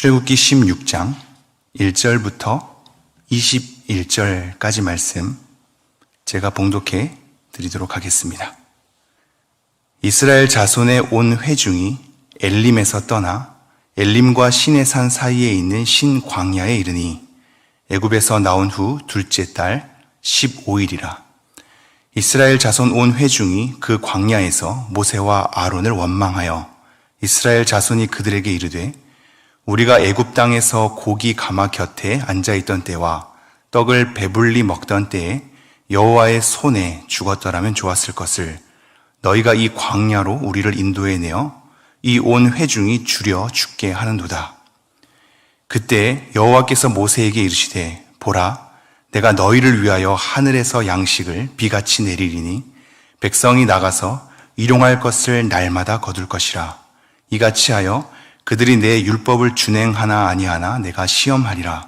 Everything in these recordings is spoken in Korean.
출애굽기 16장 1절부터 21절까지 말씀 제가 봉독해 드리도록 하겠습니다. 이스라엘 자손의 온 회중이 엘림에서 떠나 엘림과 시내산 사이에 있는 신광야에 이르니 애굽에서 나온 후 둘째 달 15일이라. 이스라엘 자손 온 회중이 그 광야에서 모세와 아론을 원망하여 이스라엘 자손이 그들에게 이르되 우리가 애굽 땅에서 고기 가마 곁에 앉아있던 때와 떡을 배불리 먹던 때에 여호와의 손에 죽었더라면 좋았을 것을 너희가 이 광야로 우리를 인도해내어 이 온 회중이 줄여 죽게 하는도다. 그때 여호와께서 모세에게 이르시되 보라, 내가 너희를 위하여 하늘에서 양식을 비같이 내리리니 백성이 나가서 일용할 것을 날마다 거둘 것이라. 이같이 하여 그들이 내 율법을 준행하나 아니하나 내가 시험하리라.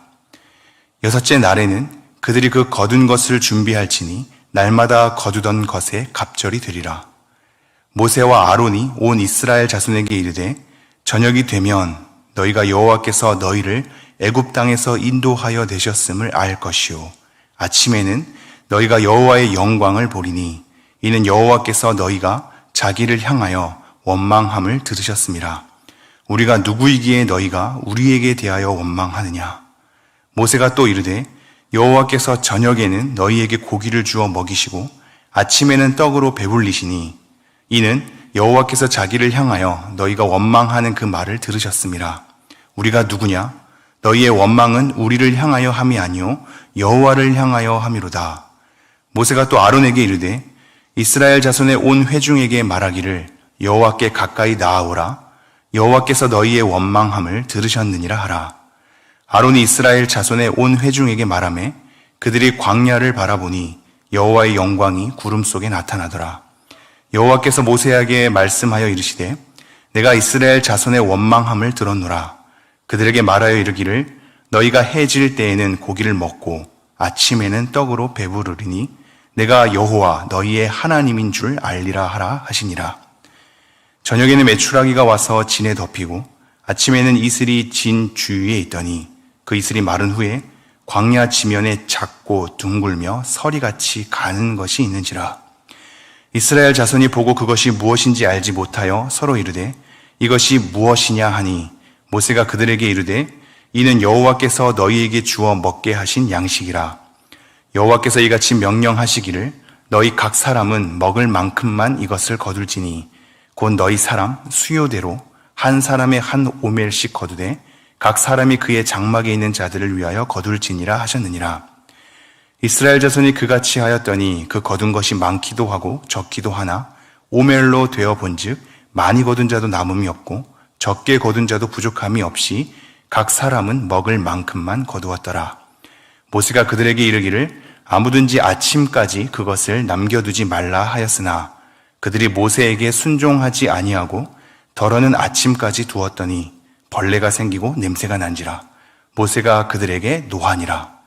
여섯째 날에는 그들이 그 거둔 것을 준비할지니 날마다 거두던 것에 갑절이 되리라. 모세와 아론이 온 이스라엘 자손에게 이르되 저녁이 되면 너희가 여호와께서 너희를 애굽 땅에서 인도하여 내셨음을 알 것이요 아침에는 너희가 여호와의 영광을 보리니 이는 여호와께서 너희가 자기를 향하여 원망함을 들으셨음이라. 우리가 누구이기에 너희가 우리에게 대하여 원망하느냐. 모세가 또 이르되 여호와께서 저녁에는 너희에게 고기를 주어 먹이시고 아침에는 떡으로 배불리시니 이는 여호와께서 자기를 향하여 너희가 원망하는 그 말을 들으셨음이라. 우리가 누구냐? 너희의 원망은 우리를 향하여 함이 아니요 여호와를 향하여 함이로다. 모세가 또 아론에게 이르되 이스라엘 자손의 온 회중에게 말하기를 여호와께 가까이 나아오라. 여호와께서 너희의 원망함을 들으셨느니라 하라. 아론이 이스라엘 자손의 온 회중에게 말하매 그들이 광야를 바라보니 여호와의 영광이 구름 속에 나타나더라. 여호와께서 모세에게 말씀하여 이르시되 내가 이스라엘 자손의 원망함을 들었노라. 그들에게 말하여 이르기를 너희가 해질 때에는 고기를 먹고 아침에는 떡으로 배부르리니 내가 여호와 너희의 하나님인 줄 알리라 하라 하시니라. 저녁에는 메추라기가 와서 진에 덮이고 아침에는 이슬이 진 주위에 있더니 그 이슬이 마른 후에 광야 지면에 작고 둥글며 서리같이 가는 것이 있는지라. 이스라엘 자손이 보고 그것이 무엇인지 알지 못하여 서로 이르되 이것이 무엇이냐 하니 모세가 그들에게 이르되 이는 여호와께서 너희에게 주어 먹게 하신 양식이라. 여호와께서 이같이 명령하시기를 너희 각 사람은 먹을 만큼만 이것을 거둘지니 곧 너희 사람 수요대로 한 사람의 한 오멜씩 거두되 각 사람이 그의 장막에 있는 자들을 위하여 거둘지니라 하셨느니라. 이스라엘 자손이 그같이 하였더니 그 거둔 것이 많기도 하고 적기도 하나 오멜로 되어 본즉 많이 거둔 자도 남음이 없고 적게 거둔 자도 부족함이 없이 각 사람은 먹을 만큼만 거두었더라. 모세가 그들에게 이르기를 아무든지 아침까지 그것을 남겨두지 말라 하였으나 그들이 모세에게 순종하지 아니하고 덜어는 아침까지 두었더니 벌레가 생기고 냄새가 난지라. 모세가 그들에게 노하니라.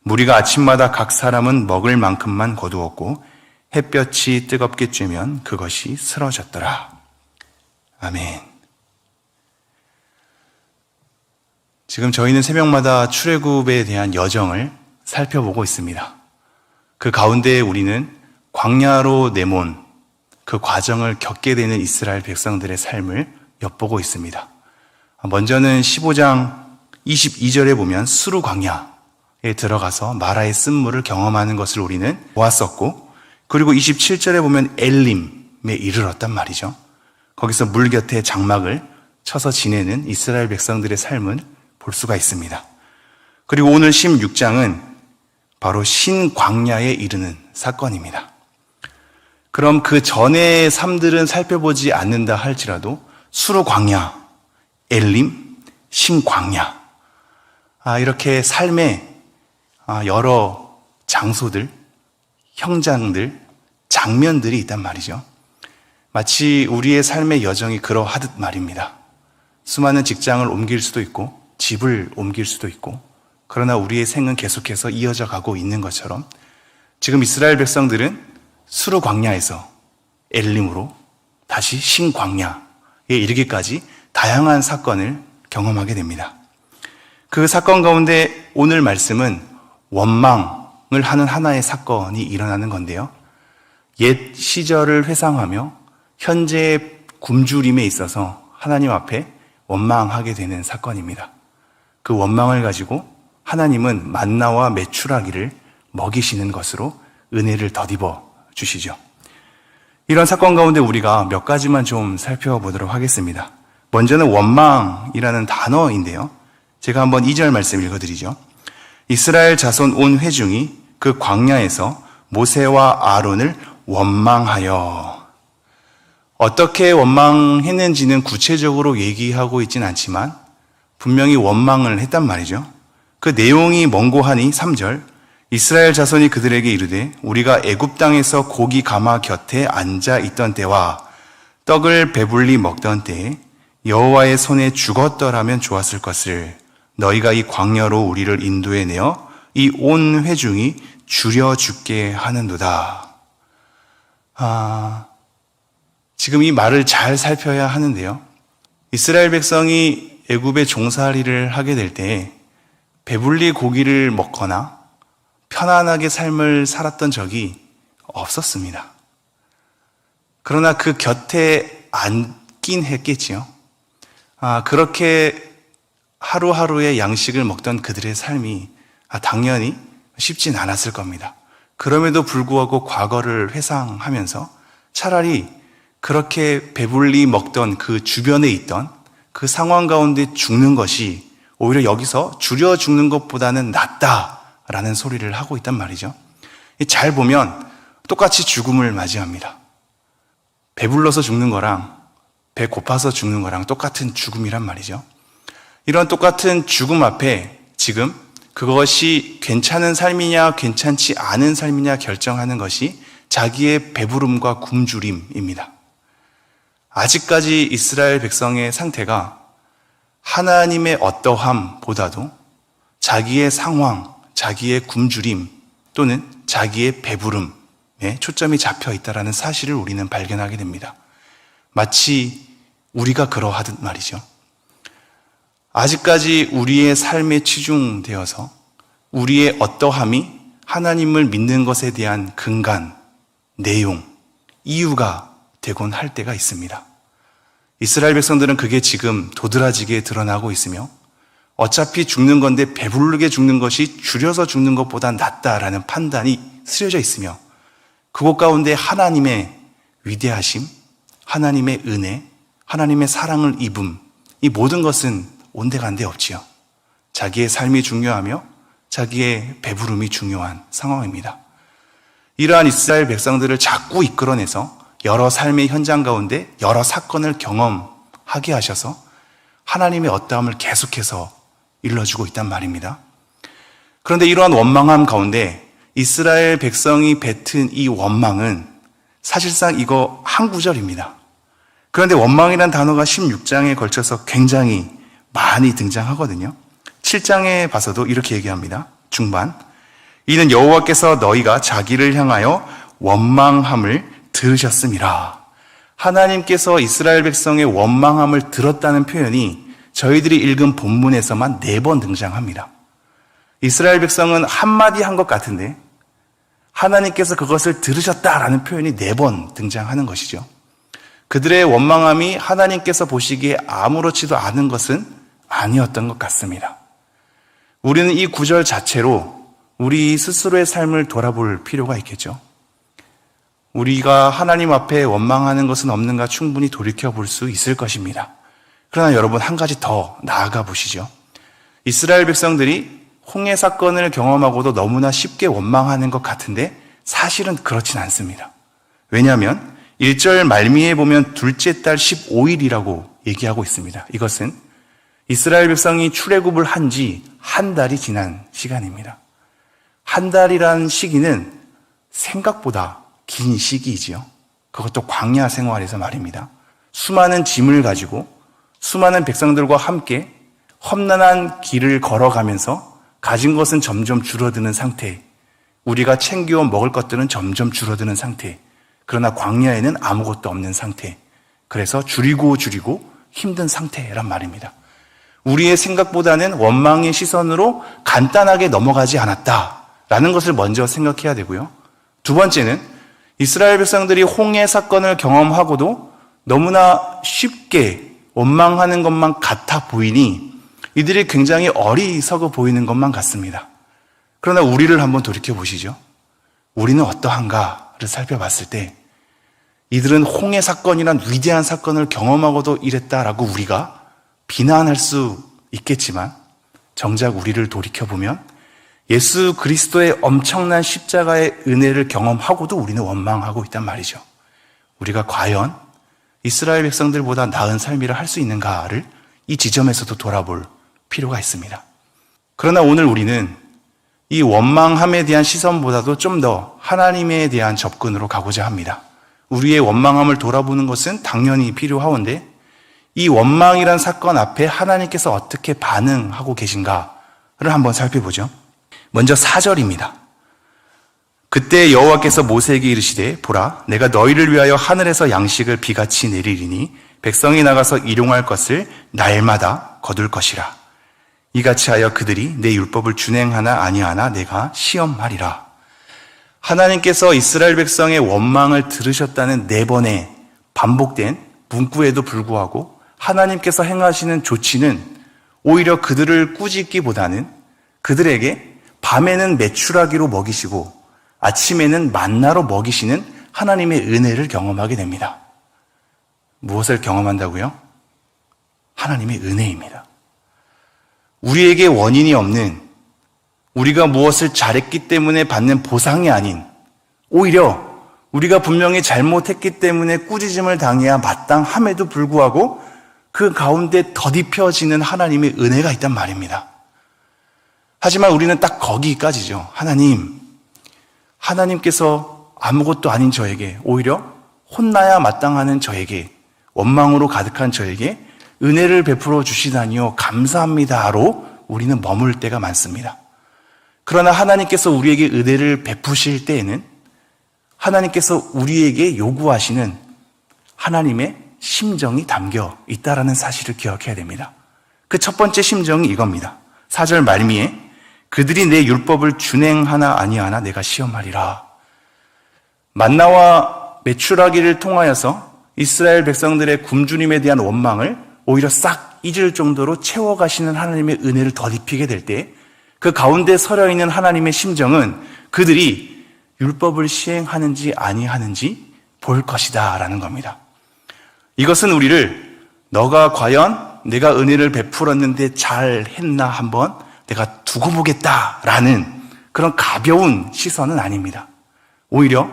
무리가 아침마다 각 사람은 먹을 만큼만 거두었고 햇볕이 뜨겁게 쬐면 그것이 쓰러졌더라. 아멘. 지금 저희는 새벽마다 출애굽에 대한 여정을 살펴보고 있습니다. 그 가운데 우리는 광야로 내몬 그 과정을 겪게 되는 이스라엘 백성들의 삶을 엿보고 있습니다. 먼저는 15장 22절에 보면 수르 광야에 들어가서 마라의 쓴물을 경험하는 것을 우리는 보았었고, 그리고 27절에 보면 엘림에 이르렀단 말이죠. 거기서 물 곁에 장막을 쳐서 지내는 이스라엘 백성들의 삶을 볼 수가 있습니다. 그리고 오늘 16장은 바로 신광야에 이르는 사건입니다. 그럼 그 전의 삶들은 살펴보지 않는다 할지라도 수르 광야, 엘림, 신광야, 이렇게 삶의 여러 장소들, 형장들, 장면들이 있단 말이죠. 마치 우리의 삶의 여정이 그러하듯 말입니다. 수많은 직장을 옮길 수도 있고 집을 옮길 수도 있고, 그러나 우리의 생은 계속해서 이어져 가고 있는 것처럼 지금 이스라엘 백성들은 수르 광야에서 엘림으로 다시 신광야에 이르기까지 다양한 사건을 경험하게 됩니다. 그 사건 가운데 오늘 말씀은 원망을 하는 하나의 사건이 일어나는 건데요. 옛 시절을 회상하며 현재의 굶주림에 있어서 하나님 앞에 원망하게 되는 사건입니다. 그 원망을 가지고 하나님은 만나와 메추라기를 먹이시는 것으로 은혜를 덧입어 주시죠. 이런 사건 가운데 우리가 몇 가지만 좀 살펴보도록 하겠습니다. 먼저는 원망이라는 단어인데요. 제가 한번 2절 말씀 읽어드리죠. 이스라엘 자손 온 회중이 그 광야에서 모세와 아론을 원망하여. 어떻게 원망했는지는 구체적으로 얘기하고 있진 않지만 분명히 원망을 했단 말이죠. 그 내용이 뭔고 하니 3절 이스라엘 자손이 그들에게 이르되 우리가 애굽 땅에서 고기 가마 곁에 앉아 있던 때와 떡을 배불리 먹던 때에 여호와의 손에 죽었더라면 좋았을 것을 너희가 이 광야로 우리를 인도해 내어 이 온 회중이 줄여 죽게 하는도다. 지금 이 말을 잘 살펴야 하는데요. 이스라엘 백성이 애굽의 종살이를 하게 될 때 배불리 고기를 먹거나 편안하게 삶을 살았던 적이 없었습니다. 그러나 그 곁에 앉긴 했겠지요. 그렇게 하루하루의 양식을 먹던 그들의 삶이 당연히 쉽진 않았을 겁니다. 그럼에도 불구하고 과거를 회상하면서 차라리 그렇게 배불리 먹던 그 주변에 있던 그 상황 가운데 죽는 것이 오히려 여기서 줄여 죽는 것보다는 낫다라는 소리를 하고 있단 말이죠. 잘 보면 똑같이 죽음을 맞이합니다. 배불러서 죽는 거랑 배 고파서 죽는 거랑 똑같은 죽음이란 말이죠. 이런 똑같은 죽음 앞에 지금 그것이 괜찮은 삶이냐 괜찮지 않은 삶이냐 결정하는 것이 자기의 배부름과 굶주림입니다. 아직까지 이스라엘 백성의 상태가 하나님의 어떠함보다도 자기의 상황, 자기의 굶주림 또는 자기의 배부름에 초점이 잡혀 있다는 사실을 우리는 발견하게 됩니다. 마치 우리가 그러하듯 말이죠. 아직까지 우리의 삶에 치중되어서 우리의 어떠함이 하나님을 믿는 것에 대한 근간, 내용, 이유가 되곤 할 때가 있습니다. 이스라엘 백성들은 그게 지금 도드라지게 드러나고 있으며 어차피 죽는 건데 배부르게 죽는 것이 줄여서 죽는 것보다 낫다라는 판단이 스려져 있으며 그곳 가운데 하나님의 위대하심, 하나님의 은혜, 하나님의 사랑을 입음, 이 모든 것은 온데간데 없지요. 자기의 삶이 중요하며 자기의 배부름이 중요한 상황입니다. 이러한 이스라엘 백성들을 자꾸 이끌어내서 여러 삶의 현장 가운데 여러 사건을 경험하게 하셔서 하나님의 어떠함을 계속해서 일러주고 있단 말입니다. 그런데 이러한 원망함 가운데 이스라엘 백성이 뱉은 이 원망은 사실상 이거 한 구절입니다. 그런데 원망이라는 단어가 16장에 걸쳐서 굉장히 많이 등장하거든요. 7장에 봐서도 이렇게 얘기합니다. 중반. 이는 여호와께서 너희가 자기를 향하여 원망함을 들으셨음이라. 하나님께서 이스라엘 백성의 원망함을 들었다는 표현이 저희들이 읽은 본문에서만 4번 등장합니다. 이스라엘 백성은 한마디 한 것 같은데 하나님께서 그것을 들으셨다라는 표현이 4번 등장하는 것이죠. 그들의 원망함이 하나님께서 보시기에 아무렇지도 않은 것은 아니었던 것 같습니다. 우리는 이 구절 자체로 우리 스스로의 삶을 돌아볼 필요가 있겠죠. 우리가 하나님 앞에 원망하는 것은 없는가 충분히 돌이켜볼 수 있을 것입니다. 그러나 여러분 한 가지 더 나아가 보시죠. 이스라엘 백성들이 홍해 사건을 경험하고도 너무나 쉽게 원망하는 것 같은데 사실은 그렇진 않습니다. 왜냐하면 1절 말미에 보면 둘째 달 15일이라고 얘기하고 있습니다. 이것은 이스라엘 백성이 출애굽을 한 지 한 달이 지난 시간입니다. 한 달이라는 시기는 생각보다 긴 시기이지요. 그것도 광야 생활에서 말입니다. 수많은 짐을 가지고 수많은 백성들과 함께 험난한 길을 걸어가면서 가진 것은 점점 줄어드는 상태, 우리가 챙겨 먹을 것들은 점점 줄어드는 상태, 그러나 광야에는 아무것도 없는 상태, 그래서 줄이고 힘든 상태란 말입니다. 우리의 생각보다는 원망의 시선으로 간단하게 넘어가지 않았다라는 것을 먼저 생각해야 되고요. 두 번째는 이스라엘 백성들이 홍해 사건을 경험하고도 너무나 쉽게 원망하는 것만 같아 보이니 이들이 굉장히 어리석어 보이는 것만 같습니다. 그러나 우리를 한번 돌이켜 보시죠. 우리는 어떠한가를 살펴봤을 때 이들은 홍해 사건이란 위대한 사건을 경험하고도 이랬다라고 우리가 비난할 수 있겠지만 정작 우리를 돌이켜보면 예수 그리스도의 엄청난 십자가의 은혜를 경험하고도 우리는 원망하고 있단 말이죠. 우리가 과연 이스라엘 백성들보다 나은 삶이라 할 수 있는가를 이 지점에서도 돌아볼 필요가 있습니다. 그러나 오늘 우리는 이 원망함에 대한 시선보다도 좀 더 하나님에 대한 접근으로 가고자 합니다. 우리의 원망함을 돌아보는 것은 당연히 필요하온데 이 원망이란 사건 앞에 하나님께서 어떻게 반응하고 계신가를 한번 살펴보죠. 먼저 4절입니다. 그때 여호와께서 모세에게 이르시되 보라 내가 너희를 위하여 하늘에서 양식을 비같이 내리리니 백성이 나가서 일용할 것을 날마다 거둘 것이라. 이같이 하여 그들이 내 율법을 준행하나 아니하나 내가 시험하리라. 하나님께서 이스라엘 백성의 원망을 들으셨다는 4번의 반복된 문구에도 불구하고 하나님께서 행하시는 조치는 오히려 그들을 꾸짖기보다는 그들에게 밤에는 메추라기로 먹이시고 아침에는 만나로 먹이시는 하나님의 은혜를 경험하게 됩니다. 무엇을 경험한다고요? 하나님의 은혜입니다. 우리에게 원인이 없는 우리가 무엇을 잘했기 때문에 받는 보상이 아닌 오히려 우리가 분명히 잘못했기 때문에 꾸짖음을 당해야 마땅함에도 불구하고 그 가운데 더딥혀지는 하나님의 은혜가 있단 말입니다. 하지만 우리는 딱 거기까지죠. 하나님께서 아무것도 아닌 저에게 오히려 혼나야 마땅하는 저에게 원망으로 가득한 저에게 은혜를 베풀어 주시다니요 감사합니다로 우리는 머물 때가 많습니다. 그러나 하나님께서 우리에게 은혜를 베푸실 때에는 하나님께서 우리에게 요구하시는 하나님의 심정이 담겨 있다라는 사실을 기억해야 됩니다. 그 첫 번째 심정이 이겁니다. 4절 말미에 그들이 내 율법을 준행하나 아니하나 내가 시험하리라. 만나와 메추라기를 통하여서 이스라엘 백성들의 굶주림에 대한 원망을 오히려 싹 잊을 정도로 채워가시는 하나님의 은혜를 덧입히게 될 때 그 가운데 서려 있는 하나님의 심정은 그들이 율법을 시행하는지 아니하는지 볼 것이다 라는 겁니다. 이것은 우리를 너가 과연 내가 은혜를 베풀었는데 잘했나 한번 내가 두고 보겠다라는 그런 가벼운 시선은 아닙니다. 오히려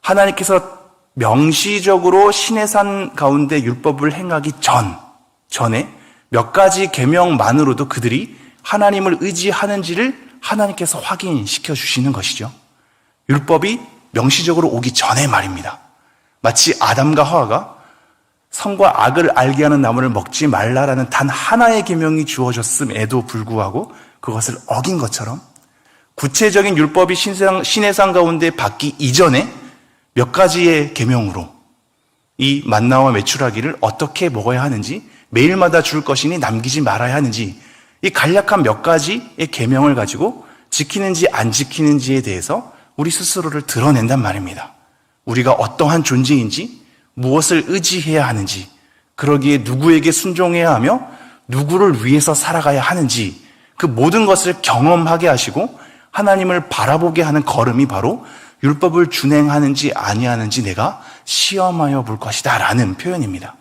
하나님께서 명시적으로 시내산 가운데 율법을 행하기 전에 몇 가지 계명만으로도 그들이 하나님을 의지하는지를 하나님께서 확인시켜 주시는 것이죠. 율법이 명시적으로 오기 전에 말입니다. 마치 아담과 하와가 선과 악을 알게 하는 나무를 먹지 말라라는 단 하나의 계명이 주어졌음에도 불구하고 그것을 어긴 것처럼 구체적인 율법이 시내산 가운데 받기 이전에 몇 가지의 계명으로 이 만나와 메추라기를 어떻게 먹어야 하는지 매일마다 줄 것이니 남기지 말아야 하는지 이 간략한 몇 가지의 계명을 가지고 지키는지 안 지키는지에 대해서 우리 스스로를 드러낸단 말입니다. 우리가 어떠한 존재인지 무엇을 의지해야 하는지 그러기에 누구에게 순종해야 하며 누구를 위해서 살아가야 하는지 그 모든 것을 경험하게 하시고 하나님을 바라보게 하는 걸음이 바로 율법을 준행하는지 아니하는지 내가 시험하여 볼 것이다 라는 표현입니다.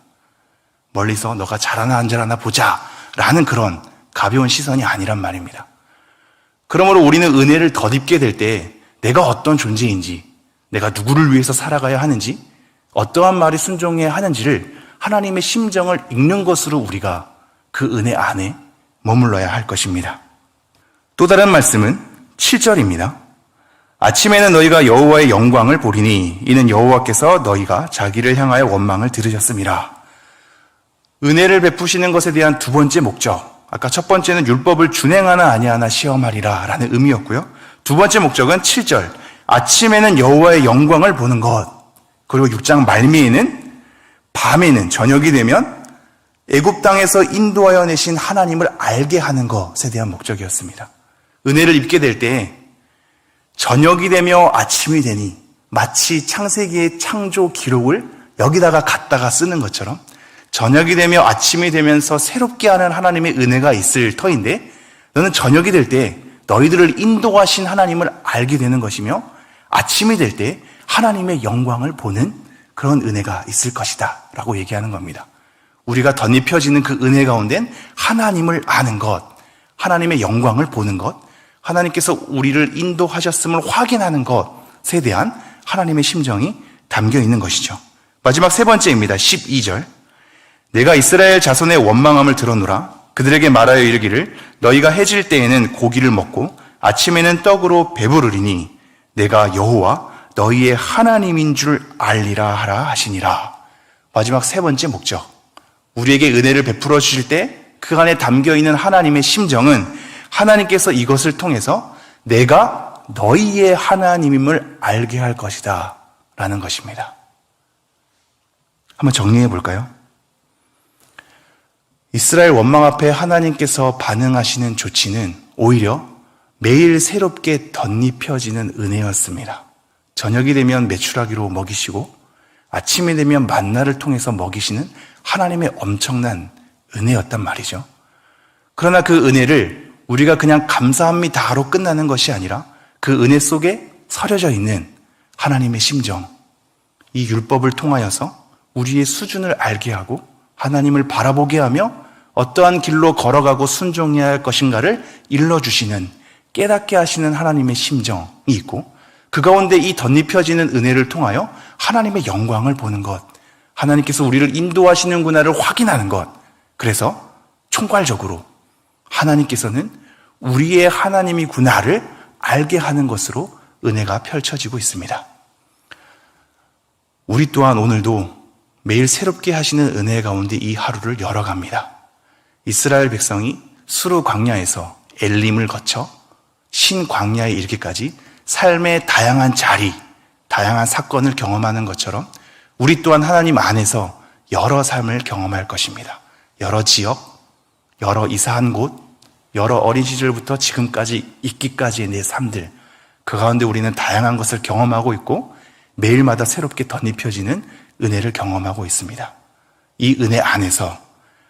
멀리서 너가 잘하나 안 잘하나 보자 라는 그런 가벼운 시선이 아니란 말입니다. 그러므로 우리는 은혜를 덧입게 될 때 내가 어떤 존재인지 내가 누구를 위해서 살아가야 하는지 어떠한 말에 순종해야 하는지를 하나님의 심정을 읽는 것으로 우리가 그 은혜 안에 머물러야 할 것입니다. 또 다른 말씀은 7절입니다. 아침에는 너희가 여호와의 영광을 보리니 이는 여호와께서 너희가 자기를 향하여 원망을 들으셨음이라. 은혜를 베푸시는 것에 대한 두 번째 목적, 아까 첫 번째는 율법을 준행하나 아니하나 시험하리라 라는 의미였고요. 두 번째 목적은 7절, 아침에는 여호와의 영광을 보는 것, 그리고 6장 말미에는 밤에는 저녁이 되면 애굽 땅에서 인도하여 내신 하나님을 알게 하는 것에 대한 목적이었습니다. 은혜를 입게 될 때 저녁이 되며 아침이 되니 마치 창세기의 창조 기록을 여기다가 갖다가 쓰는 것처럼 저녁이 되며 아침이 되면서 새롭게 하는 하나님의 은혜가 있을 터인데, 너는 저녁이 될 때 너희들을 인도하신 하나님을 알게 되는 것이며 아침이 될 때 하나님의 영광을 보는 그런 은혜가 있을 것이다 라고 얘기하는 겁니다. 우리가 덧입혀지는 그 은혜 가운데는 하나님을 아는 것, 하나님의 영광을 보는 것, 하나님께서 우리를 인도하셨음을 확인하는 것에 대한 하나님의 심정이 담겨 있는 것이죠. 마지막 세 번째입니다. 12절. 내가 이스라엘 자손의 원망함을 들어노라. 그들에게 말하여 이르기를 너희가 해질 때에는 고기를 먹고 아침에는 떡으로 배부르리니 내가 여호와 너희의 하나님인 줄 알리라 하라 하시니라. 마지막 세 번째 목적. 우리에게 은혜를 베풀어 주실 때 그 안에 담겨 있는 하나님의 심정은 하나님께서 이것을 통해서 내가 너희의 하나님임을 알게 할 것이다 라는 것입니다. 한번 정리해 볼까요? 이스라엘 원망 앞에 하나님께서 반응하시는 조치는 오히려 매일 새롭게 덧입혀지는 은혜였습니다. 저녁이 되면 메추라기로 먹이시고 아침이 되면 만나를 통해서 먹이시는 하나님의 엄청난 은혜였단 말이죠. 그러나 그 은혜를 우리가 그냥 감사합니다로 끝나는 것이 아니라 그 은혜 속에 서려져 있는 하나님의 심정, 이 율법을 통하여서 우리의 수준을 알게 하고 하나님을 바라보게 하며 어떠한 길로 걸어가고 순종해야 할 것인가를 일러주시는, 깨닫게 하시는 하나님의 심정이 있고, 그 가운데 이 덧입혀지는 은혜를 통하여 하나님의 영광을 보는 것, 하나님께서 우리를 인도하시는구나를 확인하는 것, 그래서 총괄적으로 하나님께서는 우리의 하나님이구나를 알게 하는 것으로 은혜가 펼쳐지고 있습니다. 우리 또한 오늘도 매일 새롭게 하시는 은혜 가운데 이 하루를 열어갑니다. 이스라엘 백성이 수르 광야에서 엘림을 거쳐 신 광야에 이르기까지 삶의 다양한 자리, 다양한 사건을 경험하는 것처럼 우리 또한 하나님 안에서 여러 삶을 경험할 것입니다. 여러 지역, 여러 이사한 곳, 여러 어린 시절부터 지금까지 있기까지의 내 삶들, 그 가운데 우리는 다양한 것을 경험하고 있고 매일마다 새롭게 덧입혀지는 은혜를 경험하고 있습니다. 이 은혜 안에서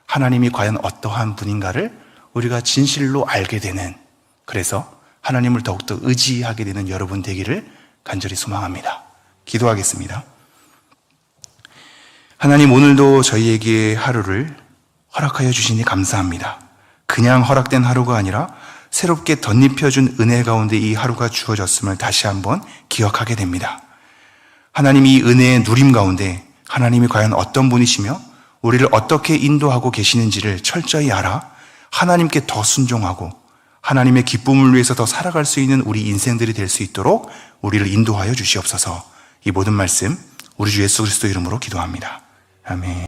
하나님이 과연 어떠한 분인가를 우리가 진실로 알게 되는, 그래서 하나님을 더욱더 의지하게 되는 여러분 되기를 간절히 소망합니다. 기도하겠습니다. 하나님, 오늘도 저희에게 하루를 허락하여 주시니 감사합니다. 그냥 허락된 하루가 아니라 새롭게 덧입혀준 은혜 가운데 이 하루가 주어졌음을 다시 한번 기억하게 됩니다. 하나님, 이 은혜의 누림 가운데 하나님이 과연 어떤 분이시며 우리를 어떻게 인도하고 계시는지를 철저히 알아 하나님께 더 순종하고 하나님의 기쁨을 위해서 더 살아갈 수 있는 우리 인생들이 될 수 있도록 우리를 인도하여 주시옵소서. 이 모든 말씀 우리 주 예수 그리스도 이름으로 기도합니다. 아멘.